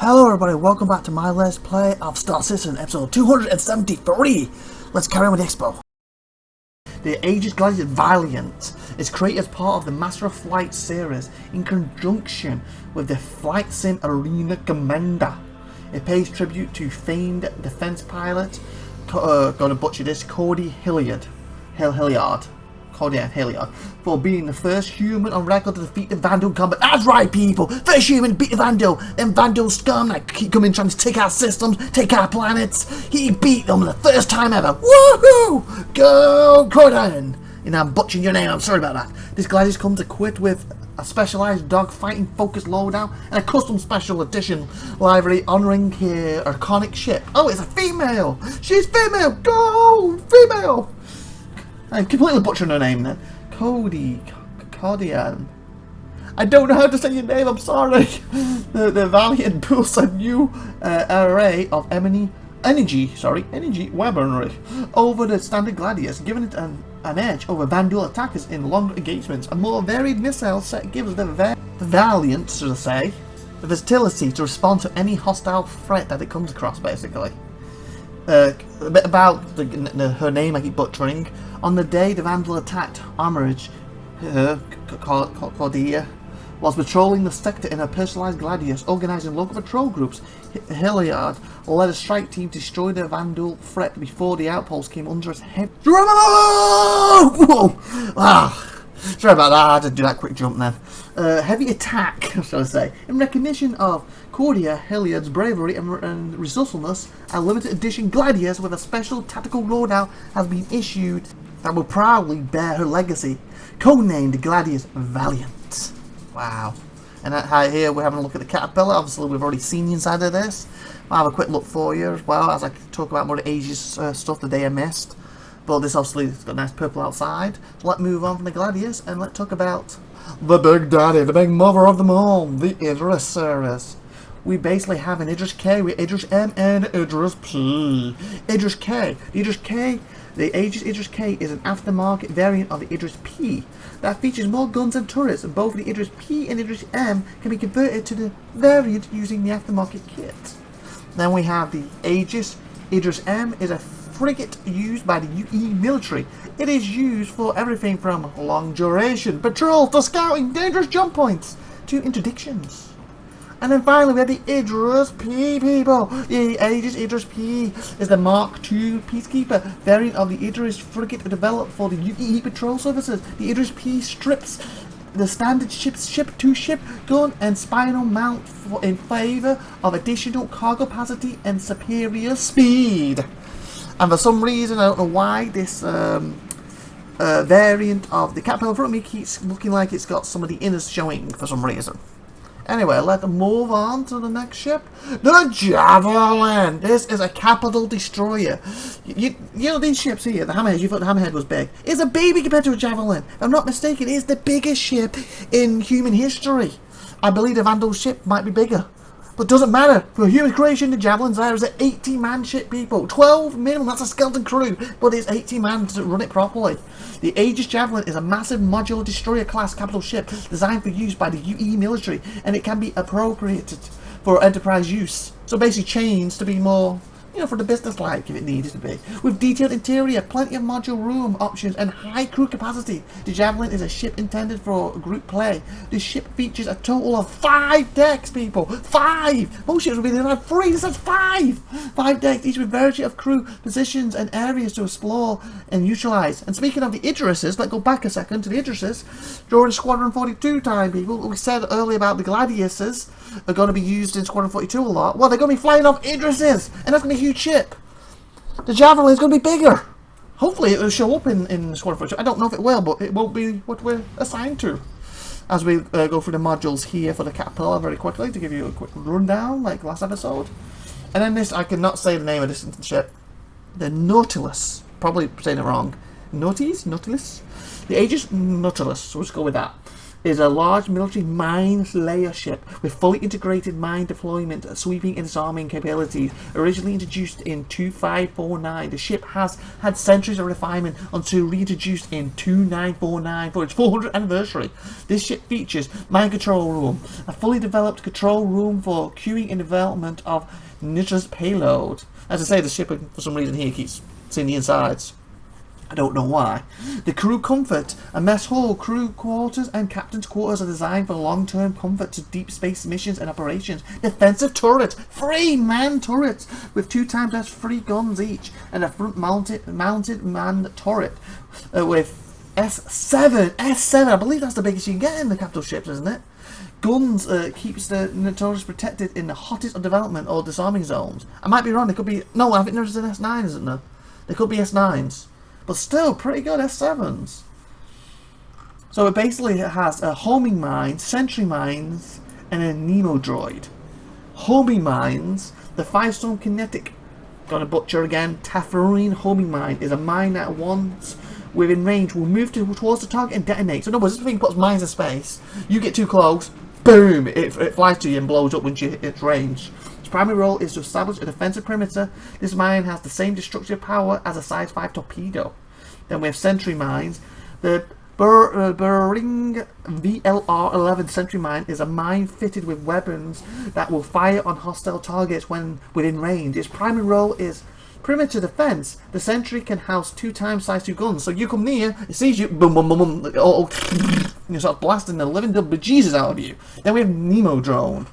Hello everybody, welcome back to my Let's Play of Star Citizen, episode 273. Let's carry on with Expo. The Aegis Gladiator Valiant is created as part of the Master of Flight series in conjunction with the Flight Sim Arena Commander. It pays tribute to famed defense pilot, gonna butcher this, Cody Hilliard, for being the first human on record to defeat the Vandal in combat. That's right, people! First human beat the Vandal! Them Vandal scum that keep coming trying to take our systems, take our planets. He beat them the first time ever. Woohoo! Go, Corden! You know, I'm butchering your name, I'm sorry about that. This Gladius comes equipped with a specialised dogfighting focused loadout and a custom special edition library honouring her iconic ship. Oh, it's a female! She's female! Go! Female! I'm completely butchering her name then. Codian. I don't know how to say your name, I'm sorry. The Valiant boasts a new array of energy weaponry over the standard Gladius, giving it an edge over Vandal attackers in long engagements. A more varied missile set gives the Valiant, should I say, the versatility to respond to any hostile threat that it comes across, basically. A bit about her name I keep butchering. On the day the Vandal attacked Armorage, Cordia was patrolling the sector in a personalised Gladius, organising local patrol groups. Hilliard led a strike team to destroy the Vandal threat before the outpost came under its head. Sorry about that, I had to do that quick jump then. Heavy attack, shall I say. In recognition of Cordia Hilliard's bravery and resourcefulness, a limited edition Gladius with a special tactical loadout has been issued that will proudly bear her legacy, codenamed the Gladius Valiant. Wow. And here we're having a look at the Caterpillar. Obviously we've already seen the inside of this. I'll have a quick look for you as well as I talk about more of the Aegis stuff the day I missed. But this obviously has got a nice purple outside. So let's move on from the Gladius and let's talk about the Big Daddy, the big mother of them all, the Idris series. We basically have an Idris K, with Idris M and Idris P. Idris K. The Idris K, the Aegis Idris K is an aftermarket variant of the Idris P that features more guns and turrets. Both the Idris P and Idris M can be converted to the variant using the aftermarket kit. Then we have the Aegis Idris M is a frigate used by the UE military. It is used for everything from long duration patrol to scouting dangerous jump points to interdictions. And then finally we have the Idris P, people. The Aegis Idris P is the Mark II Peacekeeper variant of the Idris frigate developed for the UE patrol services. The Idris P strips the standard ship-to-ship gun and spinal mount in favour of additional cargo capacity and superior speed. And for some reason, I don't know why, this variant of the Caterpillar in front of me keeps looking like it's got some of the inners showing for some reason. Anyway, let's move on to the next ship. The Javelin! This is a capital destroyer. You know these ships here, the Hammerhead, you thought the Hammerhead was big. It's a baby compared to a Javelin. If I'm not mistaken, it's the biggest ship in human history. I believe the Vandal ship might be bigger. But it doesn't matter. For human creation, the Javelin's there is an 80-man ship, people. 12 minimum, that's a skeleton crew. But it's 80 man to run it properly. The Aegis Javelin is a massive modular destroyer class capital ship designed for use by the UE military. And it can be appropriated for enterprise use. So basically changed to be more, you know, for the business like if it needed to be. With detailed interior, plenty of module room options and high crew capacity. The Javelin is a ship intended for group play. This ship features a total of 5 decks, people. 5! Most ships would be there 3, this is 5! 5 decks, each with variety of crew, positions and areas to explore and utilise. And speaking of the Idrises, let's go back a second to the Idrises. During Squadron 42 time, people, we said earlier about the Gladiuses are going to be used in Squadron 42 a lot. Well, they're going to be flying off Idrises, and that's going to be a huge ship. The Javelin is going to be bigger. Hopefully it will show up in Squadron 42. I don't know if it will, but it won't be what we're assigned to. As we go through the modules here for the Caterpillar very quickly to give you a quick rundown like last episode. And then this, I cannot say the name of this ship. The Nautilus. Probably saying it wrong. Nautilus? The Aegis Nautilus. So let's go with that. is a large military mine layer ship with fully integrated mine deployment, sweeping and disarming capabilities. Originally introduced in 2549, the ship has had centuries of refinement until reintroduced in 2949 for its 400th anniversary. This ship features mine control room, a fully developed control room for queuing and development of nitrous payload. As I say, the ship for some reason here keeps seeing the insides. I don't know why. The crew comfort. A mess hall, crew quarters and captain's quarters are designed for long-term comfort to deep space missions and operations. Defensive turret. 3-man turrets with 2 times as 3 guns each. And a front mounted manned turret with S7. S7. I believe that's the biggest you can get in the capital ships, isn't it? Guns keeps the Notorious protected in the hottest of development or disarming zones. I might be wrong. There could be... No, I think there's an S9, isn't there? There could be S9s. But still, pretty good S7s. So it basically has a homing mine, sentry mines, and a Nemo droid. Homing mines, the 5-storm kinetic, gonna butcher again, Taffarine homing mine is a mine that once within range will move towards the target and detonate. So in other words, this thing puts mines in space. You get too close, boom, it flies to you and blows up when you hit its range. Its primary role is to establish a defensive perimeter. This mine has the same destructive power as a size 5 torpedo. Then we have sentry mines. The Bering VLR-11 sentry mine is a mine fitted with weapons that will fire on hostile targets when within range. Its primary role is perimeter defense. The sentry can house 2 times size 2 guns. So you come near, it sees you, boom, boom, boom, boom, and you start blasting the living bejesus out of you. Then we have Nemo drone.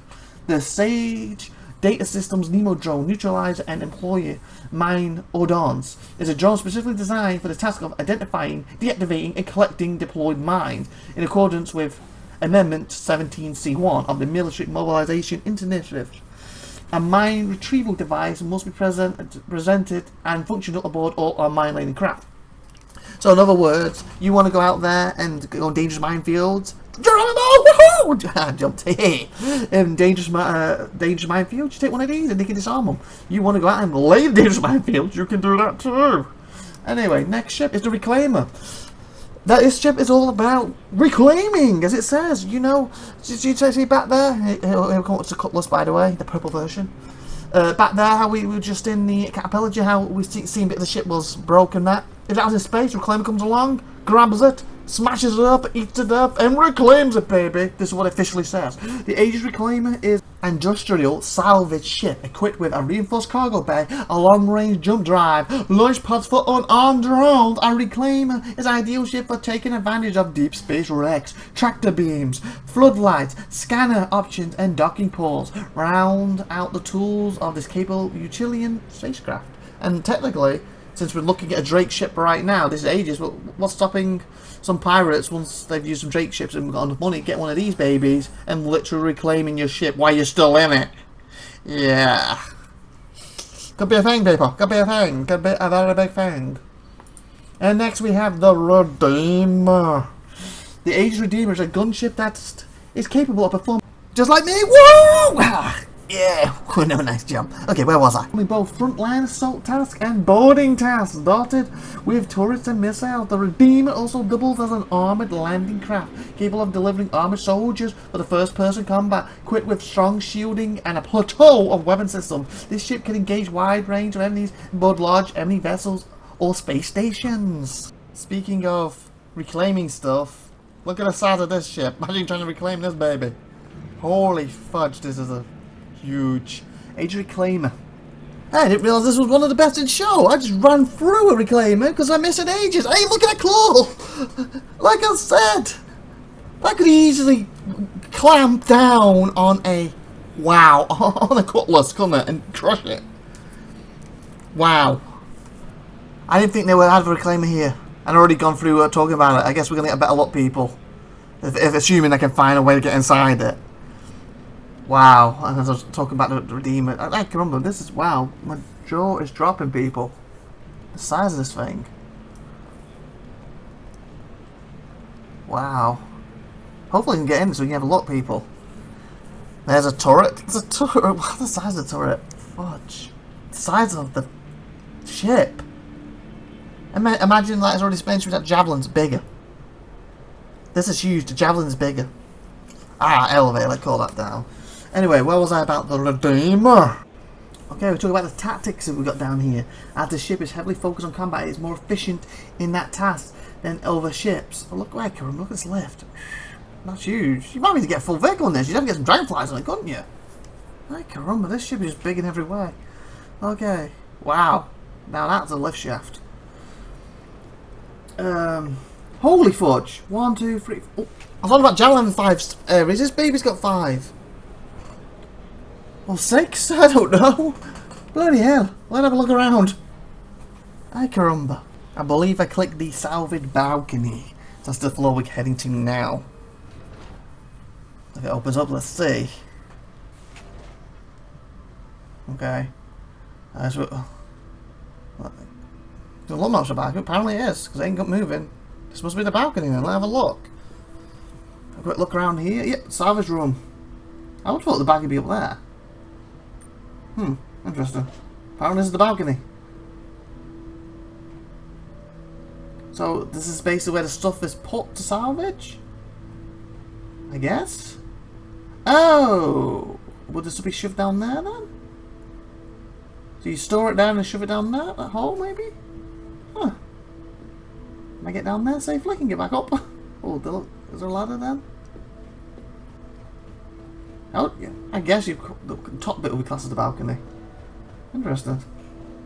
The Sage Data Systems Nemo drone neutralizer and employer mine ordnance is a drone specifically designed for the task of identifying, deactivating, and collecting deployed mines in accordance with Amendment 17C1 of the Military Mobilization Initiative. A mine retrieval device must be presented and functional aboard all our mine-laden craft. So in other words, you want to go out there and go on dangerous minefields. I jumped. Dangerous minefields, you take one of these and they can disarm them. You want to go out and lay the dangerous minefields, you can do that too. Anyway, next ship is the Reclaimer. This ship is all about reclaiming, as it says. You know, did you see back there? Here we come up to Cutlass, by the way, the purple version. Back there, how we were just in the Catapulta, how we seen a bit of the ship was broken. That if that was in space, Reclaimer comes along, grabs it, smashes it up, eats it up, and reclaims it, baby. This is what it officially says. The Aegis Reclaimer is an industrial salvage ship equipped with a reinforced cargo bay, a long-range jump drive, launch pods for unarmed drones. A Reclaimer is an ideal ship for taking advantage of deep space wrecks, tractor beams, floodlights, scanner options, and docking ports. Round out the tools of this capable utilitarian spacecraft. And technically, since we're looking at a Drake ship right now, this is Aegis, but what's stopping some pirates, once they've used some Drake ships and got enough money, get one of these babies and literally reclaiming your ship while you're still in it? Yeah. Could be a thing, people. Could be a thing. Could be a very big thing. And next we have the Redeemer. The Aegis Redeemer is a gunship that is capable of performing just like me. Woo! Yeah, no, nice jump. Okay, where was I? Both frontline assault tasks and boarding tasks, dotted with turrets and missiles. The Redeemer also doubles as an armoured landing craft, capable of delivering armoured soldiers for the first-person combat, equipped with strong shielding and a plateau of weapon systems. This ship can engage wide range of enemies aboard large enemy vessels or space stations. Speaking of reclaiming stuff, look at the size of this ship. Imagine trying to reclaim this baby. Holy fudge, this is a huge Aegis Reclaimer. I didn't realise this was one of the best in show. I just ran through a Reclaimer because I missed it ages. Hey, look at that claw! Like I said, that could easily clamp down on a on a Cutlass, couldn't it, and crush it. Wow. I didn't think they would have a Reclaimer here. I'd already gone through talking about it. I guess we're gonna get a better luck, people. If assuming I can find a way to get inside it. Wow, and as I was talking about the Redeemer, I can remember, this is, wow, my jaw is dropping, people. The size of this thing. Wow. Hopefully I can get in so we can have a look, people. There's a turret. There's a turret. What's the size of the turret? Fudge. The size of the ship. Imagine, like, it's already mentioned that Javelin's bigger. This is huge. The Javelin's bigger. Ah, elevator. Let's call that down. Anyway, where was I about the Redeemer? Okay, we're talking about the tactics that we've got down here. As the ship is heavily focused on combat, it's more efficient in that task than other ships. Oh, look where, Karim, look at this lift. That's huge. You might need to get a full vehicle on this. You'd have to get some dragonflies on it, couldn't you? Hey, caramba, this ship is just big in every way. Okay. Wow. Now that's a lift shaft. Holy fudge. 1, 2, 3. Oh, I thought about Javelin 5 areas. This baby's got 5. Or 6? I don't know. Bloody hell. Let's have a look around. Ay caramba. I believe I clicked the salvage balcony. That's the floor we're heading to now. If it opens up, let's see. Okay. The lumos are back. Apparently it is, because they ain't got moving. This must be the balcony then. Let's have a look. A quick look around here. Yep, salvage room. I would thought the bag would be up there. Interesting. Apparently this is the balcony. So this is basically where the stuff is put to salvage? I guess? Oh! Would this be shoved down there then? So you store it down and shove it down there? That hole maybe? Huh. Can I get down there safely and get back up? Oh, is there a ladder then? Oh, yeah. I guess the top bit will be classed as the balcony. Interesting.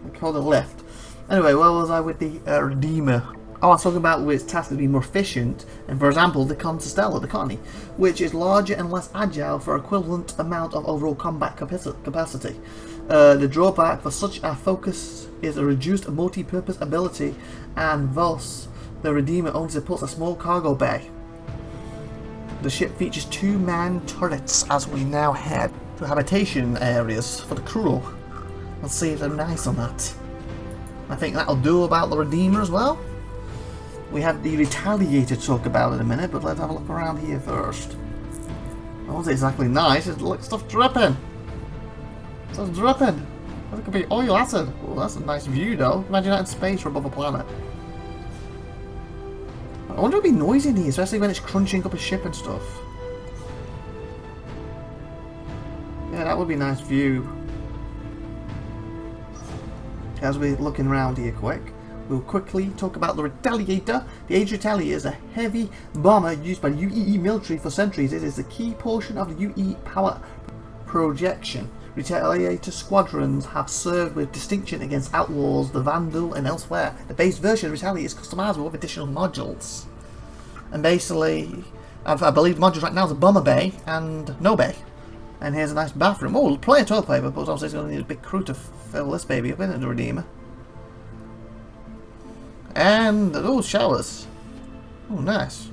I call it a lift. Anyway, where was I with the Redeemer? Oh, I was talking about its task to be more efficient, and for example, the Contestella, the Connie, which is larger and less agile for equivalent amount of overall combat capacity. The drawback for such a focus is a reduced multi-purpose ability, and thus the Redeemer only supports a small cargo bay. The ship features 2-man turrets as we now head to habitation areas for the crew. Let's see if they're nice on that. I think that'll do about the Redeemer as well. We have the Retaliator to talk about in a minute, but let's have a look around here first. It wasn't exactly nice. It's like stuff dripping. Stuff dripping. That could be oil acid. Oh, that's a nice view though. Imagine that in space or above a planet. I wonder if it'd be noisy in here, especially when it's crunching up a ship and stuff. Yeah, that would be a nice view. As we're looking around here quick, we'll quickly talk about the Retaliator. The Age Retaliator is a heavy bomber used by the UEE military for centuries. It is a key portion of the UEE power projection. Retaliator squadrons have served with distinction against outlaws, the Vandal, and elsewhere. The base version of Retaliator is customizable with additional modules. And basically, I believe the modules right now is a bomber bay and no bay. And here's a nice bathroom. Oh, plenty of toilet paper, but obviously it's going to need a big crew to fill this baby up, isn't it, the Redeemer? And, oh, showers. Oh, nice.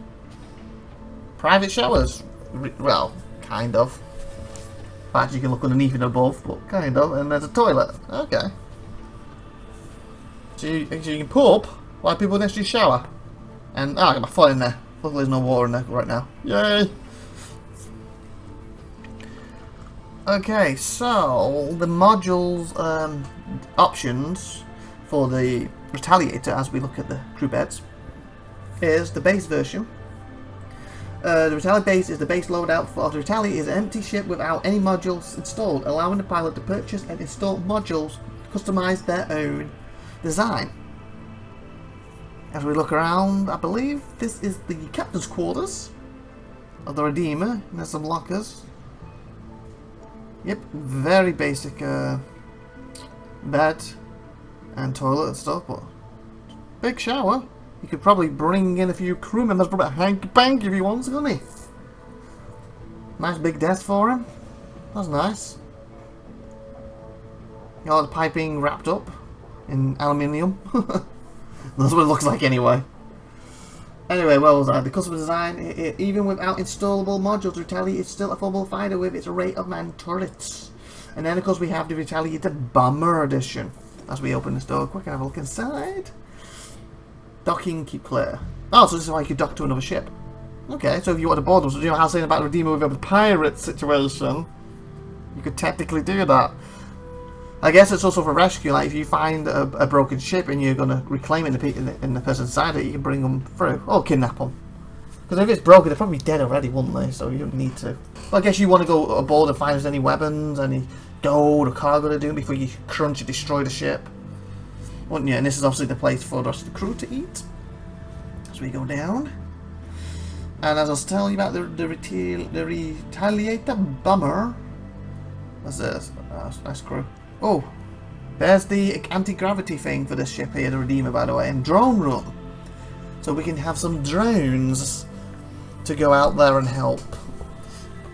Private showers. Well, kind of. In fact, you can look underneath and above, but kind of. And there's a toilet. Okay. So you can pull up while people next to you shower. And, oh, I got my foot in there. Luckily there's no water in there right now. Yay! Okay, so the modules options for the Retaliator, as we look at the crew beds, is the base version. The Retaliator base is the base loadout for the Retaliator is an empty ship without any modules installed, allowing the pilot to purchase and install modules to customize their own design. As we look around, I believe this is the captain's quarters of the Redeemer. And there's some lockers. Yep, very basic bed and toilet and stuff, but big shower. You could probably bring in a few crew members, probably a hanky-panky if he wants, couldn't he? Nice big desk for him. That's nice. Got all the piping wrapped up in aluminium. That's what it looks like anyway. Anyway, well, the customer design, even without installable modules, Retaliator is still a formidable fighter with its array of man turrets. And then, of course, we have the Retaliator Bomber Edition. As we open this door quick and have a look inside. Docking, keep clear. Oh, so this is why you could dock to another ship. Okay, so if you want to board them, so you know how I was saying about the Redeemer with a pirate situation, you could technically do that. I guess it's also for rescue, like if you find a broken ship and you're going to reclaim it in the person inside it, you can bring them through. Or kidnap them. Because if it's broken, they'd probably be dead already, wouldn't they? So you don't need to. Well, I guess you want to go aboard and find if there's any weapons, any gold or cargo to do before you crunch and destroy the ship. Wouldn't you? And this is obviously the place for the rest of the crew to eat. As we go down. And as I was telling you about the Retaliator bomber. What's this? Nice crew. Oh, there's the anti-gravity thing for this ship here, the Redeemer, by the way, and drone run. So we can have some drones to go out there and help.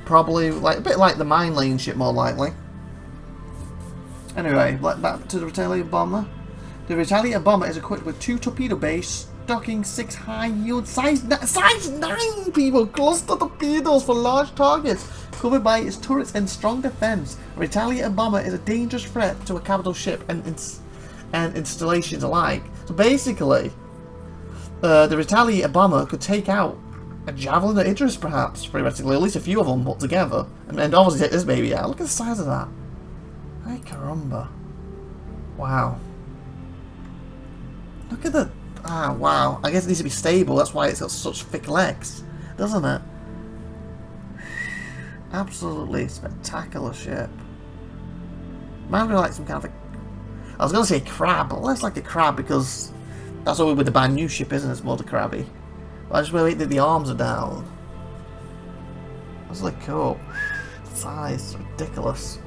Probably like a bit like the mine lane ship, more likely. Anyway, back to the Retaliator bomber. The Retaliator bomber is equipped with 2 torpedo bays, stocking 6 high-yield size 9 people cluster torpedoes for large targets, covered by its turrets and strong defense. A Retaliator bomber is a dangerous threat to a capital ship and installations alike. So basically, the Retaliator bomber could take out a Javelin or Idris, perhaps, theoretically, at least a few of them put together, and obviously take this baby out. Look at the size of that. Ay caramba. Wow. Look at the... Ah, wow. I guess it needs to be stable. That's why it's got such thick legs, doesn't it? Absolutely spectacular ship. Might be like some kind of a... I was going to say crab, but less like a crab because that's all with the brand new ship, isn't it? It's more the crabby. But I just really think that the arms are down. That's really cool. Size, ridiculous.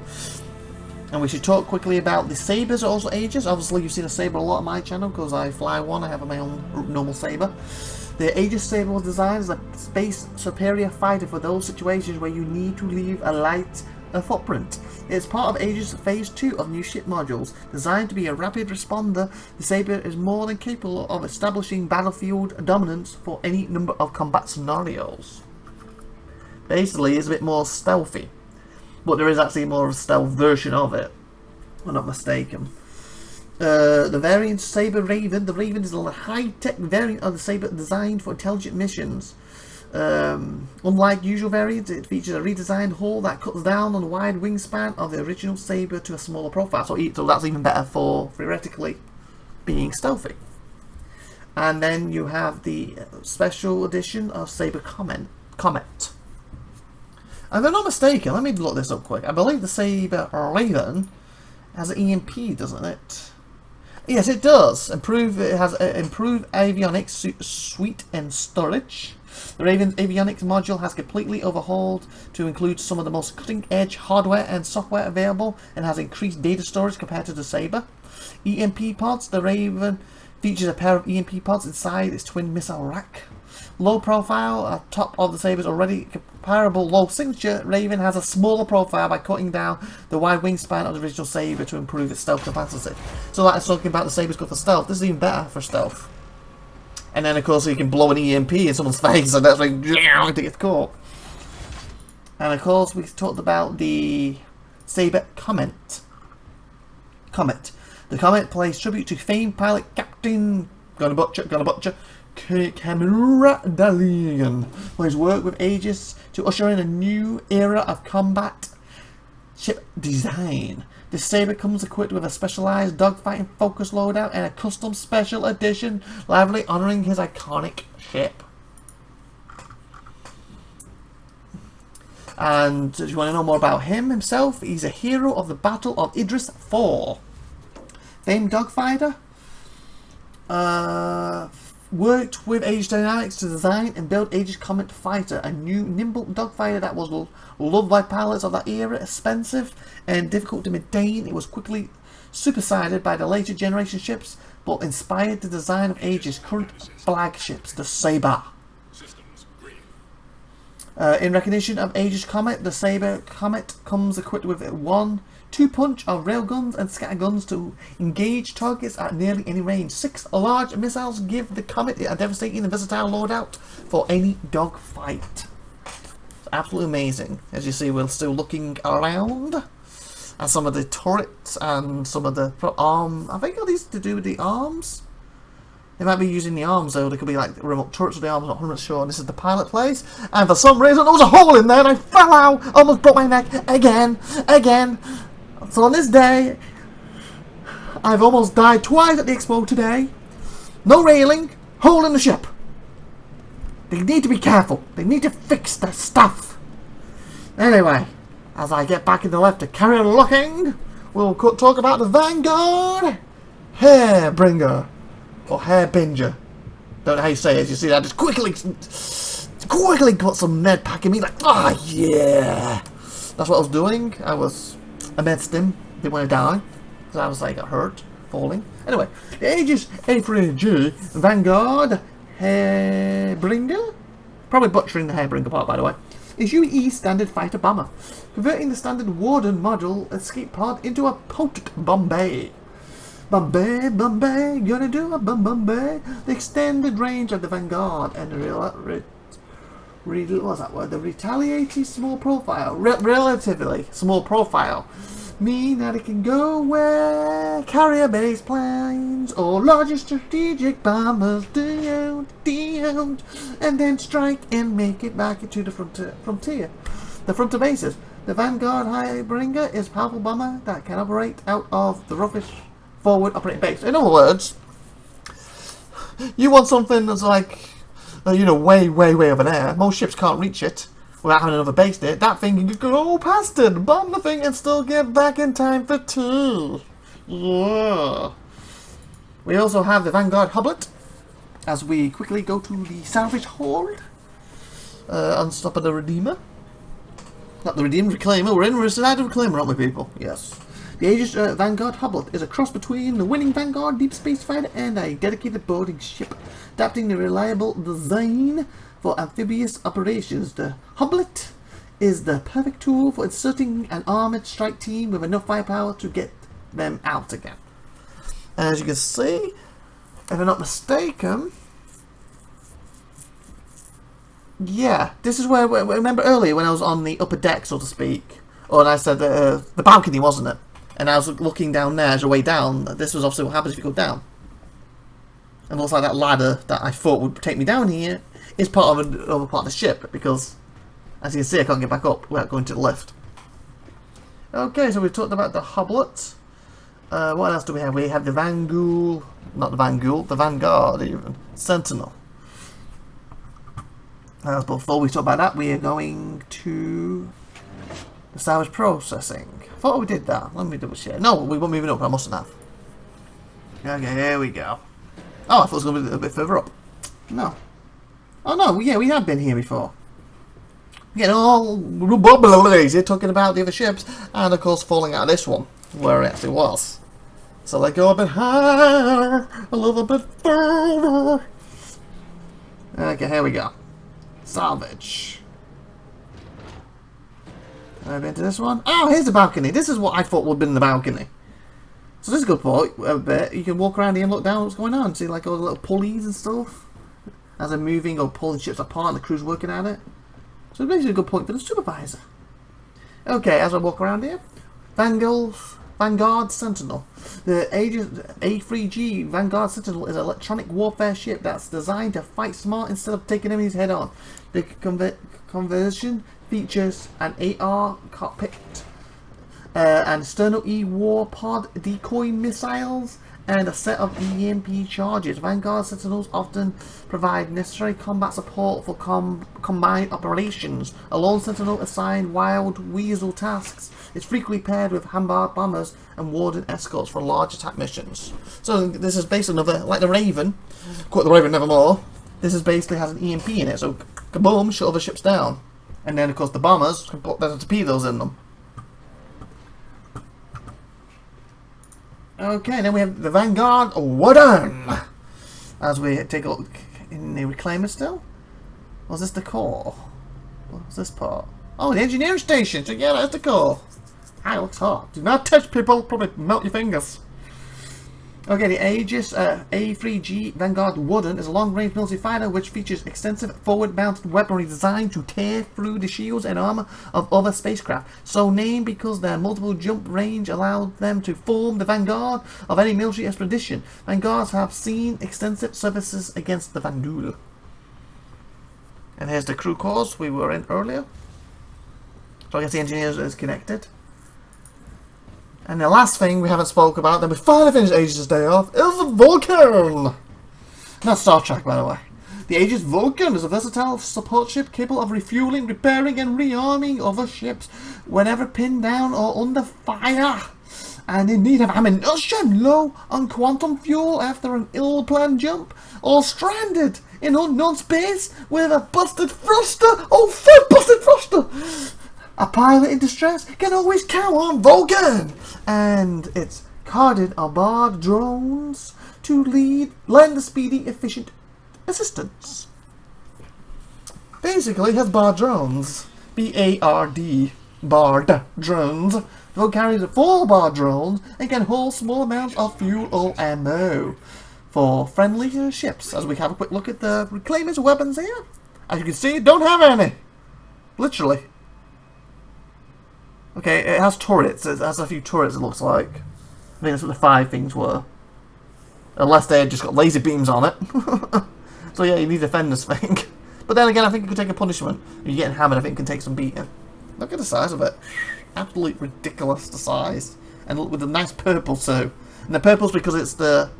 And we should talk quickly about the sabers also Aegis. Obviously you've seen a saber a lot on my channel because I fly one, I have my own normal saber. The Aegis saber was designed as a space superior fighter for those situations where you need to leave a light footprint. It's part of Aegis Phase 2 of new ship modules. Designed to be a rapid responder, the saber is more than capable of establishing battlefield dominance for any number of combat scenarios. Basically it's a bit more stealthy. But there is actually more of a stealth version of it, if I'm not mistaken. The variant Saber Raven. The Raven is a high-tech variant of the Saber designed for intelligent missions. Unlike usual variants, it features a redesigned hull that cuts down on the wide wingspan of the original Saber to a smaller profile. So that's even better for, theoretically, being stealthy. And then you have the special edition of Saber Comet. If I'm not mistaken, let me look this up quick. I believe the Saber Raven has an EMP, doesn't it? Yes, it does. It has improved avionics suite and storage. The Raven's avionics module has completely overhauled to include some of the most cutting-edge hardware and software available, and has increased data storage compared to the Saber. EMP pods. The Raven features a pair of EMP pods inside its twin missile rack. Low profile, at top of the Saber's already comparable low signature, Raven has a smaller profile by cutting down the wide wingspan of the original Saber to improve its stealth capacity. So that is talking about the Saber's good for stealth. This is even better for stealth. And then of course you can blow an EMP in someone's face and that's like to get caught. And of course we talked about the Saber Comet. The Comet plays tribute to famed pilot Captain gonna butcher Camera Dalian, for his work with Aegis to usher in a new era of combat ship design. The Saber comes equipped with a specialized dogfighting focus loadout and a custom special edition lively honoring his iconic ship. And if you want to know more about himself, he's a hero of the Battle of Idris IV. Famed dogfighter. Worked with Aegis Dynamics to design and build Aegis Comet Fighter, a new nimble dogfighter that was loved by pilots of that era. Expensive and difficult to maintain, it was quickly superseded by the later generation ships, but inspired the design of Aegis' current flagships, the Saber. In recognition of Aegis Comet, the Saber Comet comes equipped with 2 punch of railguns and scatterguns to engage targets at nearly any range. 6 large missiles give the Comet a devastating and versatile loadout for any dogfight. Absolutely amazing. As you see, we're still looking around at some of the turrets and some of the arm. I think are these to do with the arms? They might be using the arms though. They could be like remote turrets with the arms. I'm not 100% sure. And this is the pilot place. And for some reason, there was a hole in there, and I fell out. Almost broke my neck again. So on this day, I've almost died twice at the Expo today. No railing, hole in the ship. They need to be careful. They need to fix their stuff. Anyway, as I get back in the left to carry on looking, we'll talk about the Vanguard Hairbringer. Or Hairbinger. Don't know how you say it. You see that? Just quickly got some med pack in me. Like, oh yeah. That's what I was doing. I mediced him. Didn't want to die. Because I was like, got hurt. Falling. Anyway, the Aegis A3G Vanguard Hairbringer. Probably butchering the Hairbringer part, by the way. Is UE standard fighter bomber, converting the standard Warden module escape pod into a potent Bombay. Bombay, gonna do a Bombay. The extended range of the Vanguard and what's that word? The retaliatory small profile, relatively small profile, mean that it can go where carrier base planes or larger strategic bombers do, and then strike and make it back into the frontier. The frontier bases. The Vanguard Hairbringer is a powerful bomber that can operate out of the roughest forward operating base. In other words, you want something that's like, you know, way over there. Most ships can't reach it without having another base there. That thing, you can go past it, bomb the thing, and still get back in time for tea. Yeah. We also have the Vanguard Hublet, as we quickly go to the salvage hold. Unstopping the Redeemer. Not the Redeemer, Reclaimer. We're inside the Reclaimer, aren't we, people? Yes. The Aegis Vanguard Hublet is a cross between the winning Vanguard deep space fighter and a dedicated boarding ship, adapting the reliable design for amphibious operations. The Hublet is the perfect tool for inserting an armored strike team with enough firepower to get them out again. As you can see, if I'm not mistaken, yeah, this is where, remember earlier when I was on the upper deck, so to speak, or I said the balcony, wasn't it? And I was looking down there as a way down. This was obviously what happens if you go down. And it looks like that ladder that I thought would take me down here is part of another part of the ship, because as you can see I can't get back up without going to the lift. Okay, so we've talked about the Hublet. What else do we have? We have the Vanguard even. Sentinel. As before we talk about that, we are going to the salvage processing. I thought we did that. Let me double check. No, we weren't moving up. I mustn't have. Okay, here we go. Oh, I thought it was going to be a bit further up. No. Oh no, yeah, we have been here before. Getting all lazy talking about the other ships, and of course falling out of this one, where it actually was. So they go a bit higher, a little bit further. Okay, here we go. Salvage. Have I been to this one? Oh, here's the balcony. This is what I thought would have been the balcony. So this is a good point. A bit. You can walk around here and look down what's going on. See like all the little pulleys and stuff as they're moving or pulling ships apart and the crew's working at it. So it's basically a good point for the supervisor. Okay, as I walk around here, Vanguard Sentinel. The Aegis A3G Vanguard Sentinel is an electronic warfare ship that's designed to fight smart instead of taking enemies head on. The conversion features an AR cockpit, and external E-War pod decoy missiles, and a set of EMP charges. Vanguard Sentinels often provide necessary combat support for combined operations. A lone Sentinel assigned Wild Weasel tasks is frequently paired with Hambar bombers and Warden escorts for large attack missions. So this is basically another, like the Raven, quote the Raven nevermore, this is basically has an EMP in it, so kaboom, shut other ships down. And then of course the bombers can put their torpedoes in them. Okay, then we have the Vanguard Wooden. As we take a look in the Reclaimer still. Was this the core? What's this part? Oh, the engineering station. So yeah, that's the core. Ah, it looks hot. Do not touch, people. Probably melt your fingers. Okay, the Aegis A3G Vanguard Wooden is a long-range military fighter which features extensive forward-mounted weaponry designed to tear through the shields and armor of other spacecraft. So named because their multiple jump range allowed them to form the vanguard of any military expedition. Vanguards have seen extensive services against the Vandal. And here's the crew course we were in earlier. So I guess the engineers is connected. And the last thing we haven't spoke about, then we finally finished Aegis' day off, is the Vulcan! Not Star Trek, by the way. The Aegis Vulcan is a versatile support ship capable of refueling, repairing, and rearming other ships whenever pinned down or under fire and in need of ammunition, low on quantum fuel after an ill-planned jump, or stranded in unknown space with a busted thruster. Oh, fuck, busted thruster! A pilot in distress can always count on Vulcan, and it's carded aboard drones to lend the speedy, efficient assistance. Basically, it has bar drones. B-A-R-D. Barred drones. Will carry the 4 bar drones and can hold small amounts of fuel or ammo for friendly ships. As we have a quick look at the reclaimers weapons here, as you can see, don't have any. Literally. Okay, it has turrets. It has a few turrets, it looks like. I think that's what the 5 things were. Unless they had just got laser beams on it. So yeah, you need to defend this thing. But then again, I think you could take a punishment. If you're getting hammered, I think you can take some beating. Look at the size of it. Absolutely ridiculous, the size. And with a nice purple too. And the purple's because it's the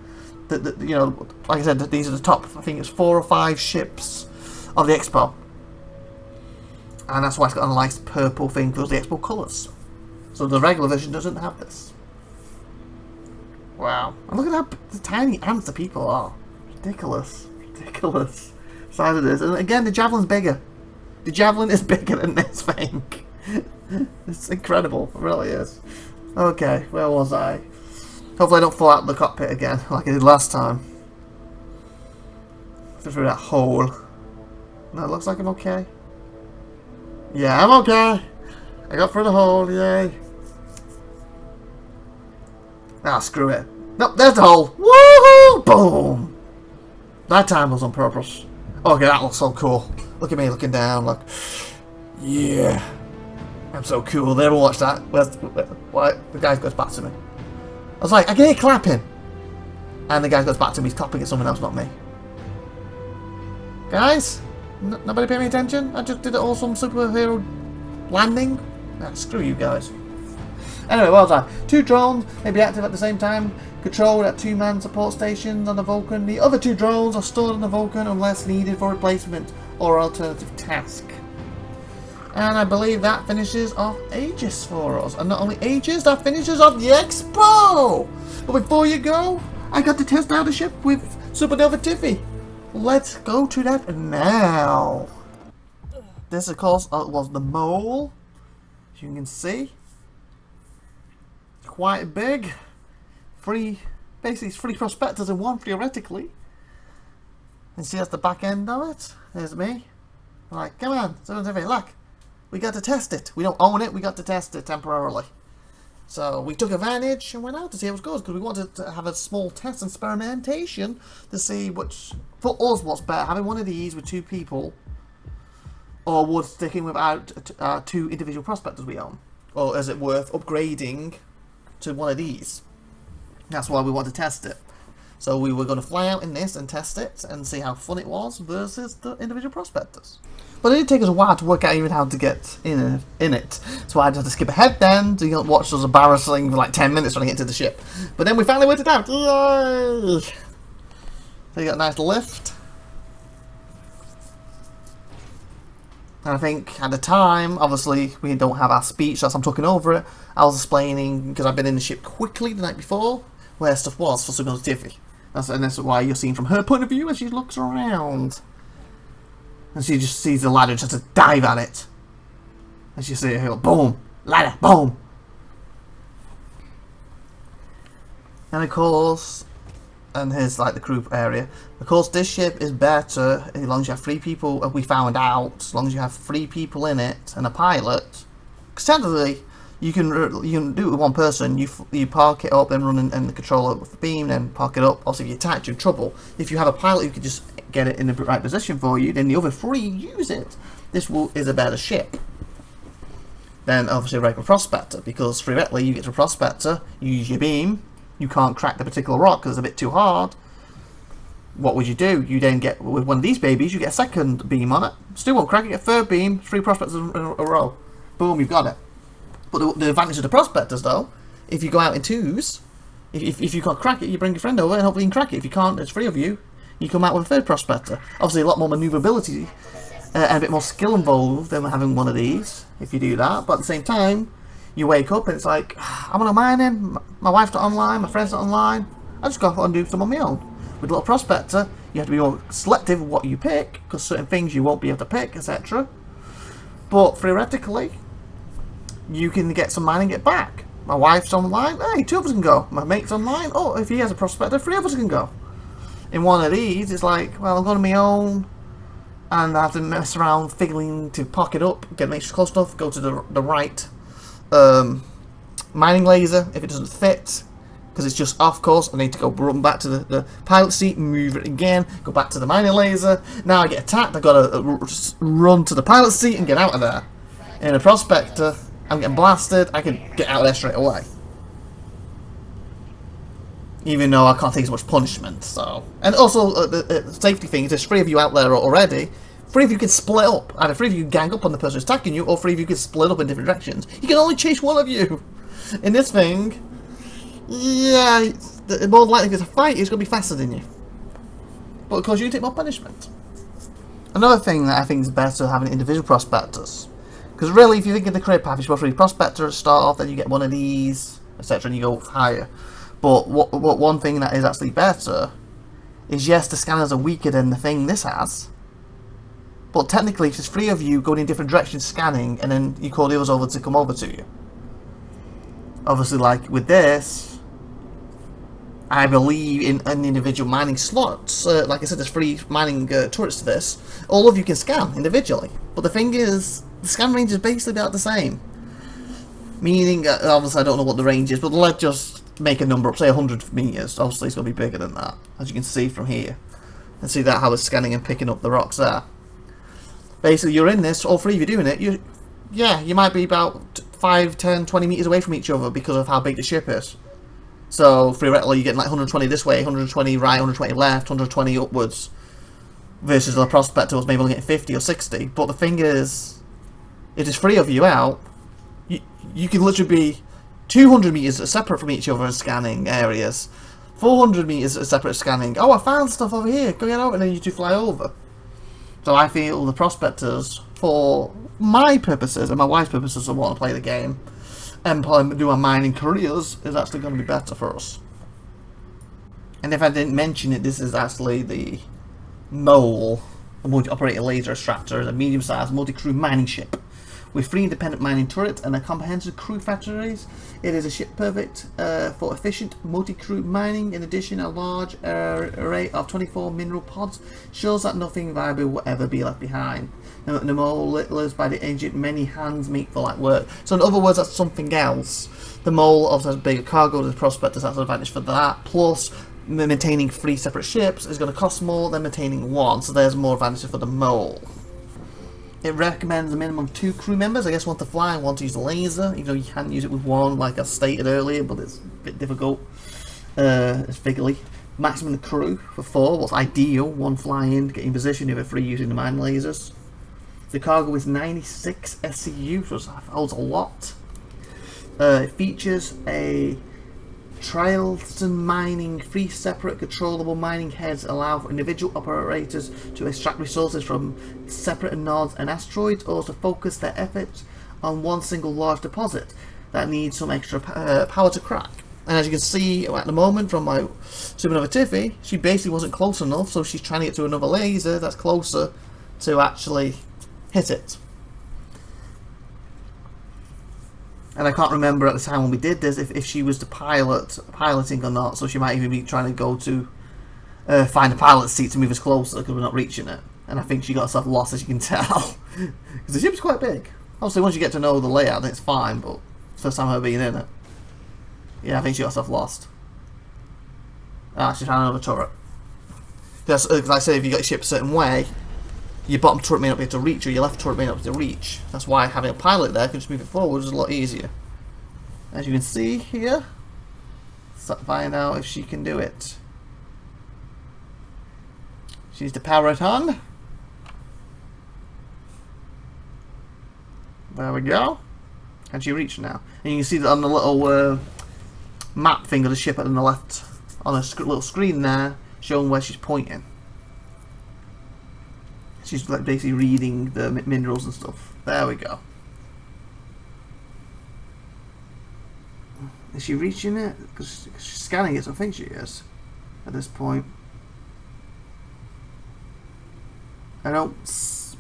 you know, like I said, these are the top, I think it's 4 or 5 ships of the Expo. And that's why it's got a nice purple thing because the Expo colours. So the regular version doesn't have this. Wow. And look at how the tiny ants the people are. Ridiculous. Ridiculous. Size of this. And again, the Javelin's bigger. The Javelin is bigger than this thing. It's incredible. It really is. Okay, where was I? Hopefully I don't fall out of the cockpit again, like I did last time. Through that hole. No, it looks like I'm okay. Yeah, I'm okay. I got through the hole, yay. Ah, screw it. Nope, there's the hole. Woohoo! Boom! That time was on purpose. Okay, that looks so cool. Look at me looking down, look. Yeah. I'm so cool. They ever watch that? What? The guy goes back to me. I was like, I can hear clapping. And the guy goes back to me, he's clapping at someone else, not me. Guys? Nobody pay me attention? I just did an awesome superhero landing. Ah, screw you guys. Anyway, well done. 2 drones may be active at the same time, controlled at 2-man support stations on the Vulcan. The other 2 drones are stored on the Vulcan unless needed for replacement or alternative task. And I believe that finishes off Aegis for us. And not only Aegis, that finishes off the Expo! But before you go, I got to test out a ship with SupernovaTiffy. Let's go to that now. This, of course, was the mole. As you can see. Quite big. Basically, it's 3 prospectors in one, theoretically. And see, that's the back end of it. There's me. I'm like, come on, SupernovaTiffy, look. We got to test it. We don't own it, we got to test it temporarily. So we took advantage and went out to see how it goes because we wanted to have a small test and experimentation to see which, for us, what's better. Having one of these with 2 people or would sticking without 2 individual prospectors we own. Or is it worth upgrading to one of these? That's why we want to test it. So we were going to fly out in this and test it and see how fun it was versus the individual prospectors. But it did take us a while to work out even how to get in it. So I had to skip ahead then to watch us embarrassing for like 10 minutes trying to get to the ship. But then we finally worked it out. Yay! So you got a nice lift. And I think at the time, obviously, we don't have our speech, so I'm talking over it. I was explaining, because I've been in the ship quickly the night before, where stuff was for SupernovaTiffy. And that's why you're seeing from her point of view as she looks around. And she just sees the ladder and just to dive at it. And she sees it here, boom, ladder, boom. And of course, and here's like the crew area. Of course, this ship is better as long as you have 3 people, we found out, as long as you have 3 people in it and a pilot. Because technically, you can do it with 1 person. You park it up and run and control it with the beam, then park it up. Also, if you attach, you're in trouble. If you have a pilot who can just get it in the right position for you, then the other 3 use it. This is a better ship than obviously a regular prospector, because theoretically you get to a prospector, you use your beam, you can't crack the particular rock because it's a bit too hard. What would you do? You then get, with one of these babies, you get a 2nd beam on it. Still won't crack it, get a 3rd beam, 3 prospectors in a row. Boom, you've got it. But the advantage of the prospectors, though, if you go out in 2s, if you can't crack it, you bring your friend over and hopefully you can crack it. If you can't, there's 3 of you. you come out with a third prospector. Obviously, a lot more maneuverability and a bit more skill involved than having one of these, if you do that. But at the same time, you wake up and it's like, I'm on a mining, my wife's not online, my friend's not online, I just go out and do some on my own. With a little prospector, you have to be more selective of what you pick, because certain things you won't be able to pick, etc. But theoretically, you can get some mining, get back. My wife's online, hey, 2 of us can go. My mate's online, oh, if he has a prospector, 3 of us can go. In one of these, it's like, well, I'm going on my own, and I have to mess around figuring to pocket up, get make sure close enough, go to the right mining laser if it doesn't fit, because it's just off course. I need to go run back to the pilot seat, move it again, go back to the mining laser. Now I get attacked, I've got to run to the pilot seat and get out of there. In a prospector, I'm getting blasted, I can get out of there straight away. Even though I can't take as much punishment, so... And also, the safety thing is there's 3 of you out there already. 3 of you can split up. Either 3 of you gang up on the person who's attacking you, or 3 of you can split up in different directions. You can only chase 1 of you! In this thing, yeah, more likely to fight is going to be faster than you. But of course, you can take more punishment. Another thing that I think is better having individual prospectors. Because really, if you think of the career path, you're supposed to be prospector, start off, then you get one of these, etc., and you go higher. But what one thing that is actually better is, yes, the scanners are weaker than the thing this has. But technically, if there's 3 of you going in different directions scanning, and then you call the others over to come over to you. Obviously, like with this, I believe in an individual mining slots. Like I said, there's 3 mining turrets to this. All of you can scan individually. But the thing is, the scan range is basically about the same. Meaning, obviously, I don't know what the range is, but let's just make a number up, say 100 meters. Obviously, it's going to be bigger than that, as you can see from here. And see that how it's scanning and picking up the rocks there. Basically, you're in this, all 3 of you doing it. You might be about 5, 10, 20 meters away from each other because of how big the ship is. So, theoretically, you're getting like 120 this way, 120 right, 120 left, 120 upwards. Versus the prospector was maybe only getting 50 or 60. But the thing is, if there's 3 of you out, you can literally be 200 meters separate from each other in scanning areas. 400 meters separate scanning. Oh, I found stuff over here. Go get out, and then you 2 fly over. So I feel the prospectors, for my purposes and my wife's purposes of wanting to play the game and do our mining careers, is actually going to be better for us. And if I didn't mention it, this is actually the Mole, a multi-operated laser extractor, a medium-sized multi-crew mining ship with 3 independent mining turrets and a comprehensive crew factories. It is a ship perfect for efficient multi-crew mining. In addition, a large array of 24 mineral pods shows that nothing valuable will ever be left behind. The Mole lives by the engine, many hands meet for light work. So in other words, that's something else. The Mole obviously has bigger cargo, the Prospectors has an advantage for that, plus maintaining 3 separate ships is going to cost more than maintaining 1, so there's more advantage for the Mole. It recommends a minimum of 2 crew members, I guess 1 to fly and 1 to use the laser, even though you can use it with 1, like I stated earlier, but it's a bit difficult, figurely. Maximum crew for 4, what's ideal, 1 flying, getting position, the other 3 using the mine lasers. The cargo is 96 SCU, so it holds a lot. It features a Trialston mining, 3 separate controllable mining heads allow for individual operators to extract resources from separate nodes and asteroids, or to focus their efforts on 1 single large deposit that needs some extra power to crack. And as you can see at the moment from my SupernovaTiffy, she basically wasn't close enough, so she's trying to get to another laser that's closer to actually hit it. And I can't remember at the time when we did this if she was the piloting or not, so she might even be trying to go to find a pilot's seat to move us closer because we're not reaching it. And I think she got herself lost, as you can tell, because the ship's quite big. Obviously, once you get to know the layout, then it's fine, but it's the first time her being in it. Yeah, I think she got herself lost. Ah, she found another turret. Because like I say, if you got your ship a certain way, your bottom turret may not be able to reach, or your left turret may not be able to reach. That's why having a pilot there can just move it forward is a lot easier. As you can see here, let's find out if she can do it. She needs to power it on. There we go. Can she reach now? And you can see that on the little map thing of the ship on the left, on a little screen there, showing where she's pointing. She's like basically reading the minerals and stuff. There we go. Is she reaching it? Because she's scanning it, so I think she is at this point. I don't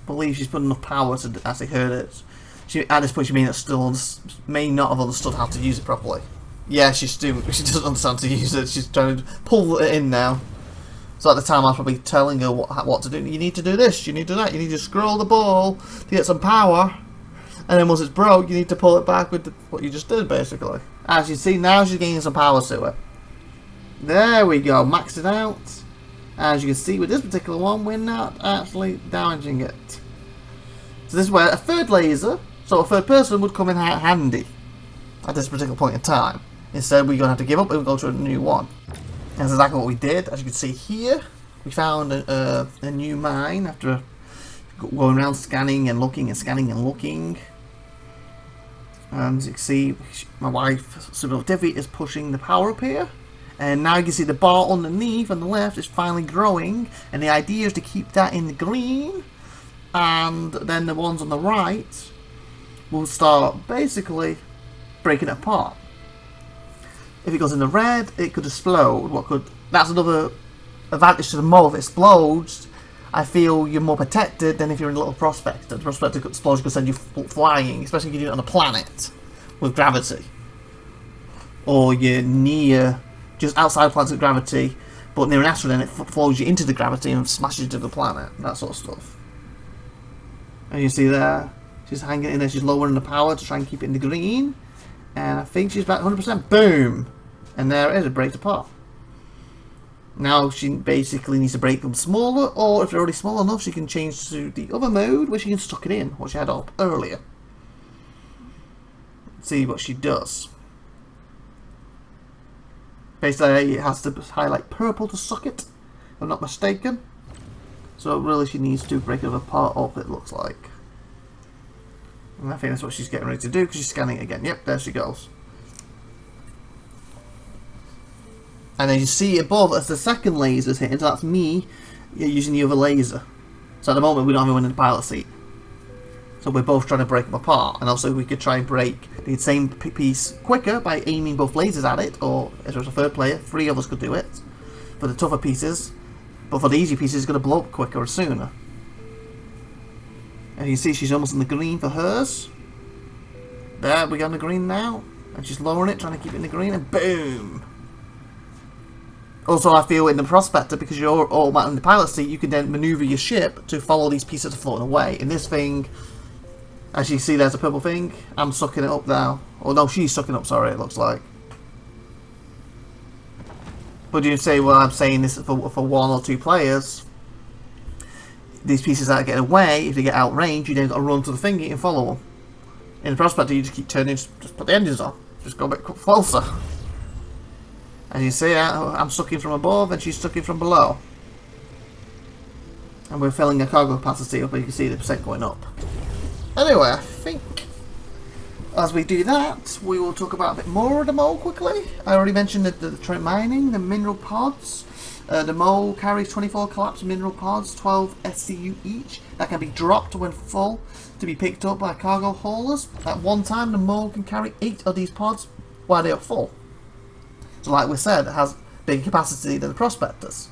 believe she's put enough power to actually hurt it. At this point, she may not have understood how to use it properly. Yeah, she doesn't understand to use it. She's trying to pull it in now. So at the time, I was probably telling her what to do. You need to do this, you need to do that, you need to scroll the ball to get some power. And then once it's broke, you need to pull it back with what you just did, basically. As you see, now she's gaining some power to it. There we go, maxed it out. As you can see, with this particular one, we're not actually damaging it. So this is where a third laser, so a third person, would come in handy at this particular point in time. Instead, we're going to have to give up and go to a new one. And that's exactly what we did. As you can see here, we found a new mine after going around scanning and looking and scanning and looking. And as you can see, my wife, SupernovaTiffy, is pushing the power up here. And now you can see the bar underneath on the left is finally growing. And the idea is to keep that in the green. And then the ones on the right will start basically breaking it apart. If it goes in the red, it could explode. That's another advantage to the mole. If it explodes, I feel you're more protected than if you're in a little prospector. The prospector explosion could send you flying, especially if you do it on a planet with gravity. Or you're near, just outside planets with gravity, but near an asteroid, and it flows you into the gravity and smashes you to the planet. That sort of stuff. And you see there, she's hanging in there, she's lowering the power to try and keep it in the green. And I think she's about 100%. Boom! And there it is, it breaks apart. Now she basically needs to break them smaller, or if they're already small enough, she can change to the other mode where she can stuck it in, what she had up earlier. Let's see what she does. Basically, it has to highlight purple to suck it, if I'm not mistaken. So really she needs to break it apart up, it looks like. And I think that's what she's getting ready to do, because she's scanning it again. Yep, there she goes. And then you see above as the second laser's hitting, so that's me using the other laser. So at the moment we don't have anyone in the pilot seat. So we're both trying to break them apart. And also we could try and break the same piece quicker by aiming both lasers at it, or if there was a third player, 3 of us could do it. For the tougher pieces, but for the easy pieces, it's going to blow up quicker or sooner. And you see she's almost in the green for hers. There, we got in the green now. And she's lowering it, trying to keep it in the green, and boom! Also, I feel in the prospector, because you're automatically in the pilot seat, you can then maneuver your ship to follow these pieces floating away. In this thing, as you see, there's a purple thing. I'm sucking it up now. Oh no, she's sucking up, sorry, it looks like. But you say, well, I'm saying this for 1 or 2 players. These pieces that get away, if they get out range, you then got to run to the thingy and follow them. In the prospector, you just keep turning, just put the engines on. Just go a bit closer. As you see, I'm sucking from above and she's sucking from below. And we're filling a cargo capacity up, and you can see the percent going up. Anyway, I think as we do that, we will talk about a bit more of the mole quickly. I already mentioned the mining, the mineral pods. The mole carries 24 collapsed mineral pods, 12 SCU each, that can be dropped when full to be picked up by cargo haulers. At one time, the mole can carry 8 of these pods while they are full. So like we said, it has bigger capacity than the prospectors.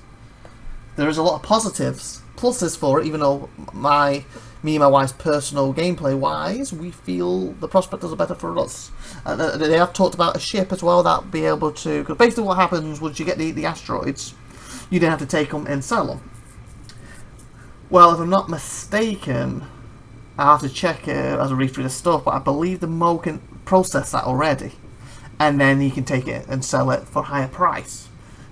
There is a lot of pluses for it, even though me and my wife's personal gameplay wise, we feel the prospectors are better for us. They have talked about a ship as well that be able to, because basically what happens once you get the asteroids, you then have to take them and sell them. Well, if I'm not mistaken, I have to check as I read through the stuff, but I believe the Mo can process that already, and then he can take it and sell it for a higher price.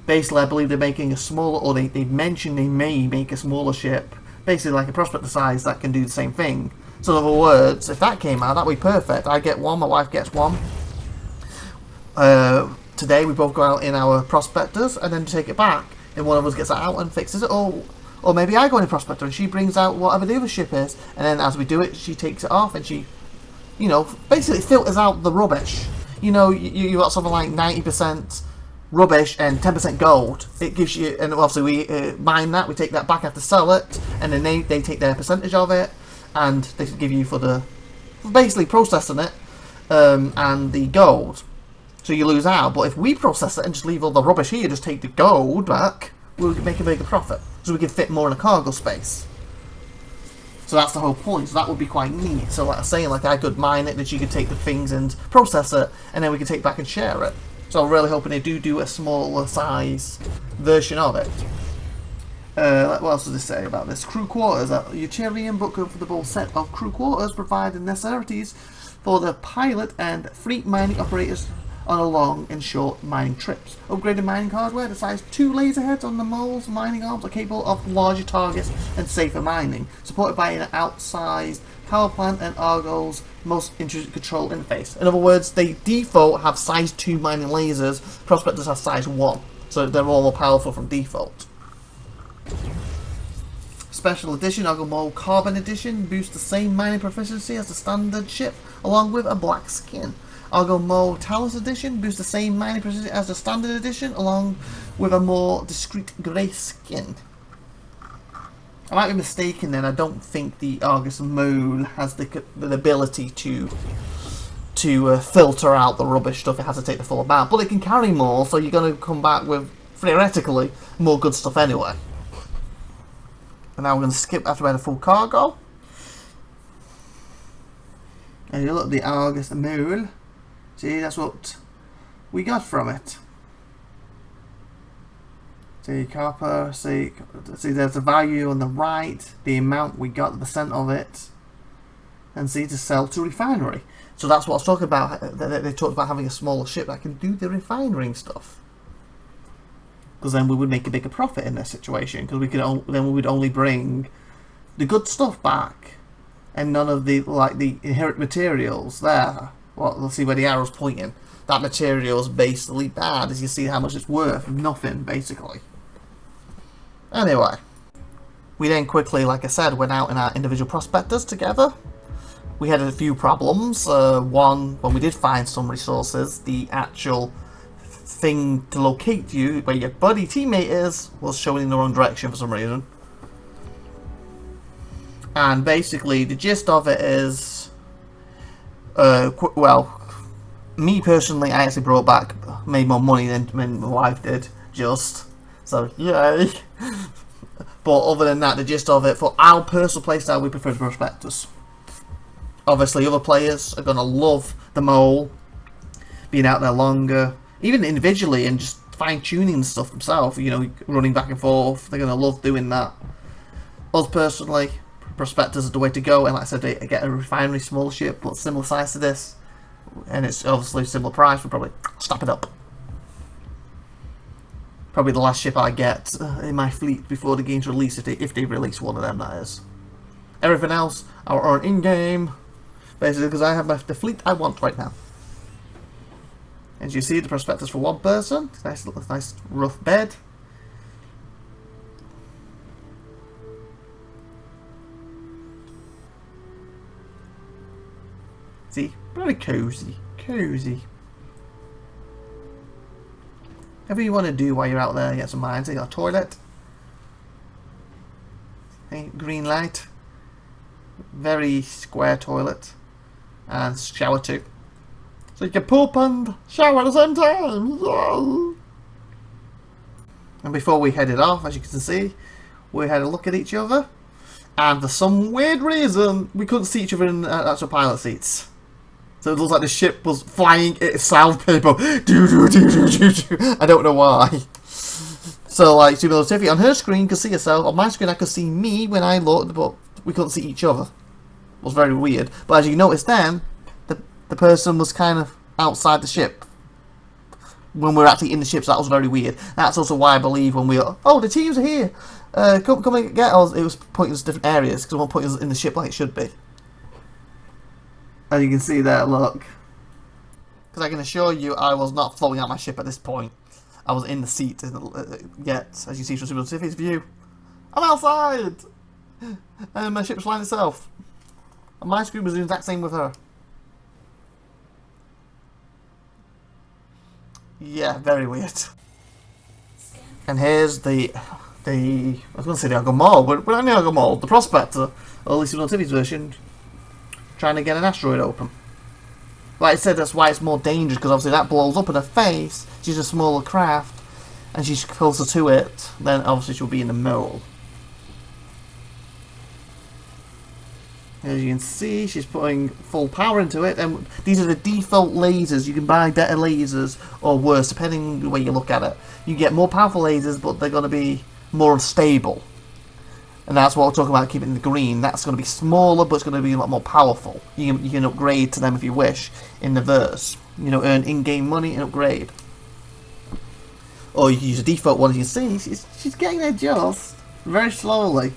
Basically, I believe they're making a smaller, or they mentioned they may make a smaller ship, basically like a prospector size, that can do the same thing. So in other words, if that came out, that'd be perfect. I get one, my wife gets one. Today we both go out in our prospectors and then take it back, and one of us gets it out and fixes it. Or maybe I go in a prospector and she brings out whatever the other ship is, and then as we do it, she takes it off and she, you know, basically filters out the rubbish. You know, you got something like 90% rubbish and 10% gold. It gives you, and obviously we mine that, we take that back, have to sell it, and then they take their percentage of it, and they give you for the, basically processing it, and the gold. So you lose out, but if we process it and just leave all the rubbish here, just take the gold back, we'll make a bigger profit. So we can fit more in a cargo space. So that's the whole point, so that would be quite neat. So like I was saying, like I could mine it, that you could take the things and process it, and then we can take it back and share it. So I'm really hoping they do a smaller size version of it. What else does it say about this? Crew quarters. Your Utilitarian but comfortable set of crew quarters provide the necessities for the pilot and fleet mining operators on a long and short mining trips. Upgraded mining hardware, the size 2 laser heads on the mole's mining arms are capable of larger targets and safer mining, supported by an outsized power plant and Argo's most intricate control interface. In other words, they default have size 2 mining lasers, prospectors have size 1, so they're all more powerful from default. Special edition Argo Mole Carbon Edition boosts the same mining proficiency as the standard ship, along with a black skin. Argo Mole Talus Edition boosts the same mining precision as the Standard Edition, along with a more discreet grey skin. I might be mistaken then, I don't think the Argus Mole has the ability to filter out the rubbish stuff. It has to take the full amount, but it can carry more, so you're going to come back with, theoretically, more good stuff anyway. And now we're going to skip after we had a full cargo. And you look at the Argus Mole. See, that's what we got from it. See, copper, see there's the value on the right, the amount we got, the percent of it, and see, to sell to refinery. So that's what I was talking about. They talked about having a smaller ship that can do the refining stuff. Because then we would make a bigger profit in this situation, because then we would only bring the good stuff back, and none of the inherent materials there. Well, let's see where the arrow's pointing. That material is basically bad, as you see how much it's worth. Nothing, basically. Anyway, we then quickly, like I said, went out in our individual prospectors together. We had a few problems. One, when we did find some resources, the actual thing to locate you, where your buddy teammate is, was showing in the wrong direction for some reason. And basically, the gist of it is... well, me personally, I actually brought back, made more money than my wife did, just. So, yay! But other than that, the gist of it, for our personal playstyle, we prefer the Prospectus. Obviously, other players are going to love the Mole, being out there longer, even individually, and just fine-tuning stuff themselves, you know, running back and forth. They're going to love doing that. Us personally, Prospectors is the way to go, and like I said, they get a refinery small ship, but similar size to this, and it's obviously similar price. We'll probably stop it up. Probably the last ship I get in my fleet before the game's release, if they release one of them, that is. Everything else are in-game, basically, because I have the fleet I want right now. As you see, the Prospectus for one person, nice rough bed. See, very cozy, cozy. Whatever you want to do while you're out there, get some mines. You got a toilet, okay, green light, very square toilet, and shower too. So you can poop and shower at the same time. Yay! And before we headed off, as you can see, we had a look at each other, and for some weird reason, we couldn't see each other in actual pilot seats. So it looks like the ship was flying itself, people. I don't know why. So, like, SupernovaTiffy on her screen could see herself. On my screen, I could see me when I looked, but we couldn't see each other. It was very weird. But as you notice then, the person was kind of outside the ship when we were actually in the ship, so that was very weird. That's also why I believe when we were, oh, the teams are here. Come and get us. It was pointing us to different areas, because one point us in the ship like it should be. As you can see there, look. Because I can assure you, I was not floating out my ship at this point. I was in the seat, yet, as you see from SupernovaTiffy's view, I'm outside! And my ship's flying itself. And my screen was doing the exact same with her. Yeah, very weird. And here's the I was going to say the Agumon, but we're not the Agumon, the Prospector, or at least SupernovaTiffy's version, trying to get an asteroid open. Like I said, that's why it's more dangerous, because obviously that blows up in her face. She's a smaller craft, and she's closer to it, then obviously she'll be in the mole. As you can see, she's putting full power into it, and these are the default lasers. You can buy better lasers, or worse, depending the way you look at it. You get more powerful lasers, but they're going to be more unstable. And that's what we're talking about, keeping the green. That's going to be smaller, but it's going to be a lot more powerful. You can upgrade to them if you wish in the verse. You know, earn in-game money and upgrade. Or you can use a default one. As you can see, she's getting there just very slowly.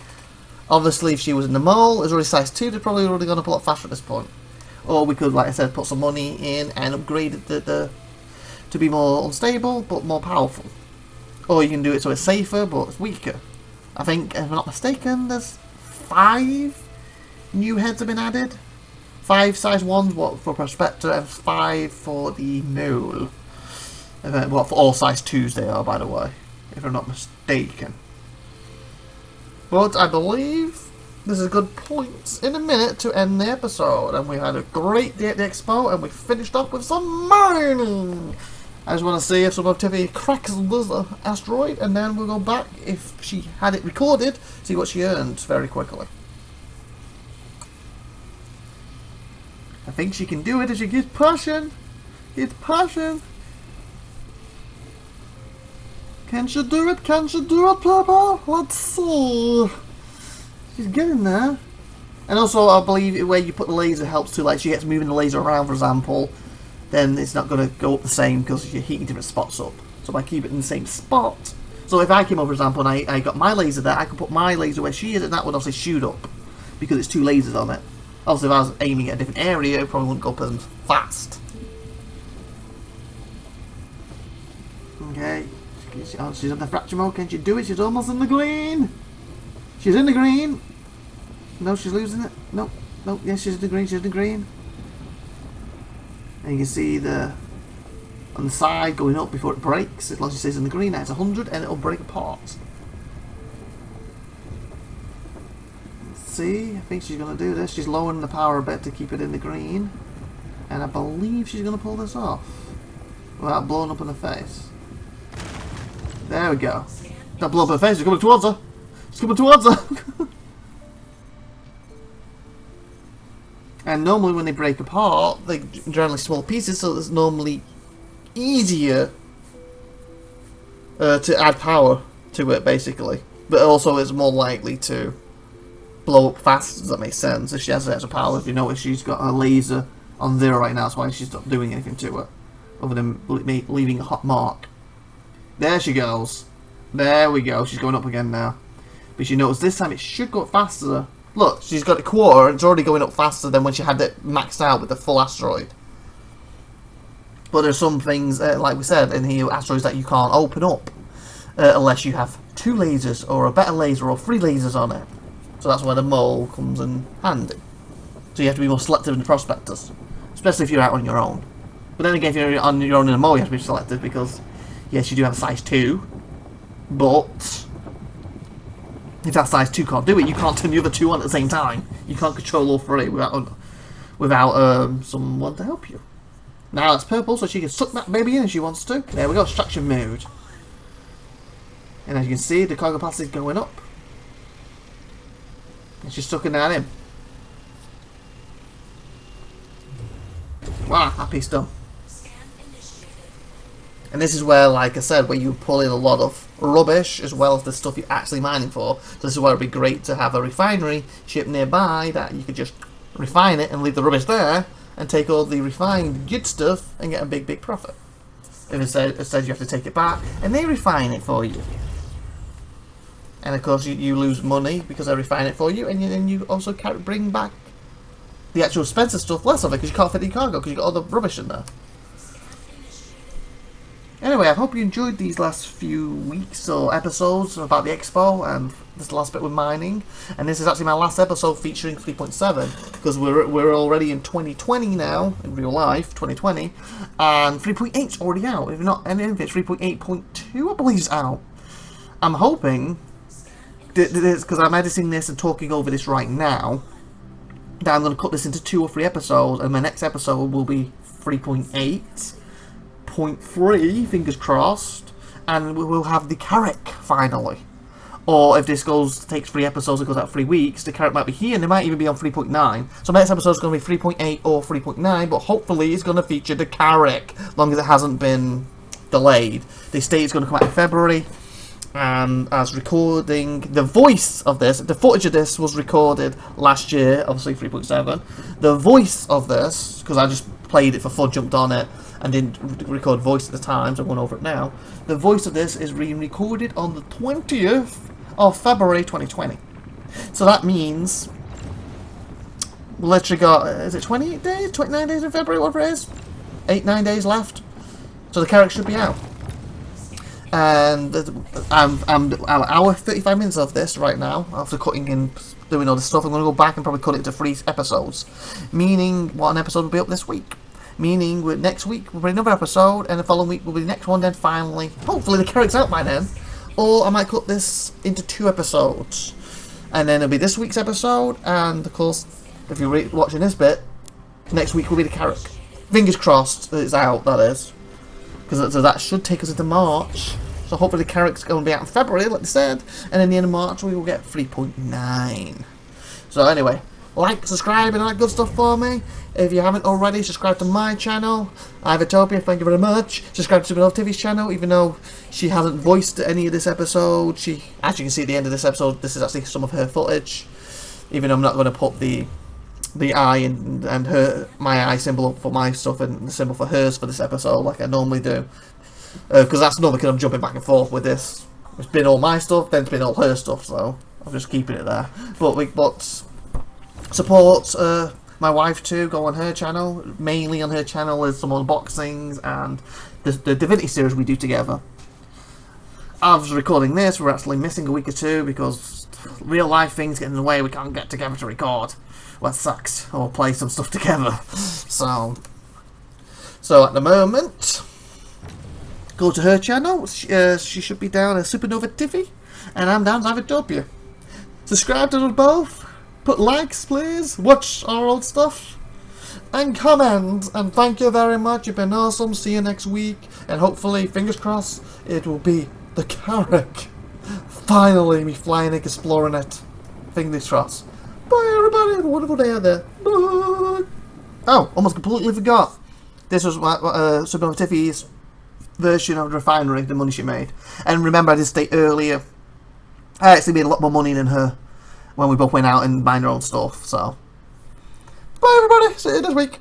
Obviously, if she was in the mole, it's already size 2, they're probably already gone up a lot faster at this point. Or we could, like I said, put some money in and upgrade it to be more unstable, but more powerful. Or you can do it so it's safer, but it's weaker. I think, if I'm not mistaken, there's 5 new heads have been added. 5 size 1s for Prospector, and 5 for the mole. Well, for all size 2s they are, by the way, if I'm not mistaken. But I believe this is a good point in a minute to end the episode. And we had a great day at the Expo, and we finished off with some mining. I just want to see if SupernovaTiffy cracks the asteroid, and then we'll go back, if she had it recorded, see what she earned very quickly. I think she can do it if she keeps pushing. Keeps pushing. Can she do it? Can she do it, Papa? Let's see. She's getting there. And also, I believe where you put the laser helps too. Like, she gets moving the laser around, for example, then it's not going to go up the same because you're heating different spots up. So if I keep it in the same spot. So if I came over, for example, and I got my laser there, I could put my laser where she is, and that would obviously shoot up because it's 2 lasers on it. Obviously, if I was aiming at a different area, it probably wouldn't go up as fast. Okay. Oh, she's in the fracture mode. Can she do it? She's almost in the green. She's in the green. No, she's losing it. No, no. Yes, she's in the green. She's in the green. And you can see the on the side going up before it breaks. As long as she stays in the green, now it's 100, and it'll break apart. Let's see. I think she's going to do this. She's lowering the power a bit to keep it in the green, and I believe she's going to pull this off without blowing up in the face. There we go. That blow up her face is coming towards her. It's coming towards her. And normally when they break apart, they're generally small pieces, so it's normally easier to add power to it, basically. But also it's more likely to blow up fast, does that make sense? If she has extra power, if you notice she's got a laser on 0 right now, that's why she's not doing anything to it, other than leaving a hot mark. There she goes. There we go. She's going up again now. But you notice this time it should go up faster. Look, she's got a quarter. It's already going up faster than when she had it maxed out with the full asteroid. But there's some things, like we said, in here, asteroids that you can't open up unless you have 2 lasers, or a better laser, or 3 lasers on it. So that's where the mole comes in handy. So you have to be more selective in the prospectors, especially if you're out on your own. But then again, if you're on your own in a mole, you have to be selective because, yes, you do have a size 2, but if that size 2 can't do it, you can't turn the other 2 on at the same time. You can't control all 3 without someone to help you. Now it's purple, so she can suck that baby in if she wants to. There we go, extraction mode. And as you can see, the cargo capacity is going up. And she's sucking that in. Wow, that piece done. And this is where, like I said, where you pull in a lot of rubbish as well as the stuff you're actually mining for. So this is where it'd be great to have a refinery ship nearby that you could just refine it and leave the rubbish there and take all the refined good stuff and get a big profit. If instead you have to take it back and they refine it for you. And of course you lose money because they refine it for you, and then you also bring back the actual expensive stuff, less of it, because you can't fit the cargo because you've got all the rubbish in there. Anyway, I hope you enjoyed these last few weeks or episodes about the Expo and this last bit with mining. And this is actually my last episode featuring 3.7 because we're already in 2020 now, in real life, 2020, and 3.8's already out. If not, and if it's 3.8.2, I believe is out. I'm hoping, because I'm editing this and talking over this right now, that I'm going to cut this into 2 or 3 episodes, and my next episode will be 3.8.3, fingers crossed, and we will have the Carrick finally. Or if this takes 3 episodes and goes out 3 weeks, the Carrick might be here, and they might even be on 3.9. So my next episode is going to be 3.8 or 3.9, but hopefully it's going to feature the Carrick, as long as it hasn't been delayed. They state it's going to come out in February, and as recording, the voice of this, the footage of this was recorded last year, obviously 3.7. The voice of this, because I just played it for fun, jumped on it, and didn't record voice at the time, so I'm going over it now. The voice of this is being recorded on the 20th of February 2020. So that means we literally got, is it 28 days? 29 days in February, whatever it is? 8-9 days left. So the character should be out. And I'm an hour 35 minutes of this right now, after cutting and doing all this stuff. I'm going to go back and probably cut it into 3 episodes. Meaning, one episode will be up this week. Meaning, next week will be another episode, and the following week will be the next one, then finally, hopefully the character's out by then. Or I might cut this into 2 episodes. And then it'll be this week's episode, and of course, if you're watching this bit, next week will be the Carrick. Fingers crossed that it's out, that is. Because that should take us into March. So hopefully the Carrick's going to be out in February, like they said. And in the end of March, we will get 3.9. So anyway, like, subscribe, and all that good stuff for me. If you haven't already, subscribe to my channel, IVATOPIA, thank you very much. Subscribe to SupernovaTiffy's channel, even though she hasn't voiced any of this episode. As you can see at the end of this episode, this is actually some of her footage. Even though I'm not going to put the eye and my eye symbol up for my stuff and the symbol for hers for this episode like I normally do. Because that's normally because I'm jumping back and forth with this. It's been all my stuff, then it's been all her stuff, so I'm just keeping it there. But support my wife too, go on her channel. Mainly on her channel is some unboxings and the Divinity series we do together. I was recording this, we're actually missing a week or 2 because real life things get in the way, we can't get together to record. Well, that sucks. Or play some stuff together. So at the moment, go to her channel. She should be down as SupernovaTiffy, and I'm down as IVATOPIA. Subscribe to them both. Put likes, please. Watch our old stuff. And comment. And thank you very much. You've been awesome. See you next week. And hopefully, fingers crossed, it will be the Carrick. Finally, me flying and exploring it. Fingers crossed. Bye everybody, have a wonderful day out there. Bye. Oh, almost completely forgot. This was my SupernovaTiffy's version of the refinery, the money she made. And remember, I did state earlier, I actually made a lot more money than her when we both went out and mined our own stuff. So, bye everybody, see you this week.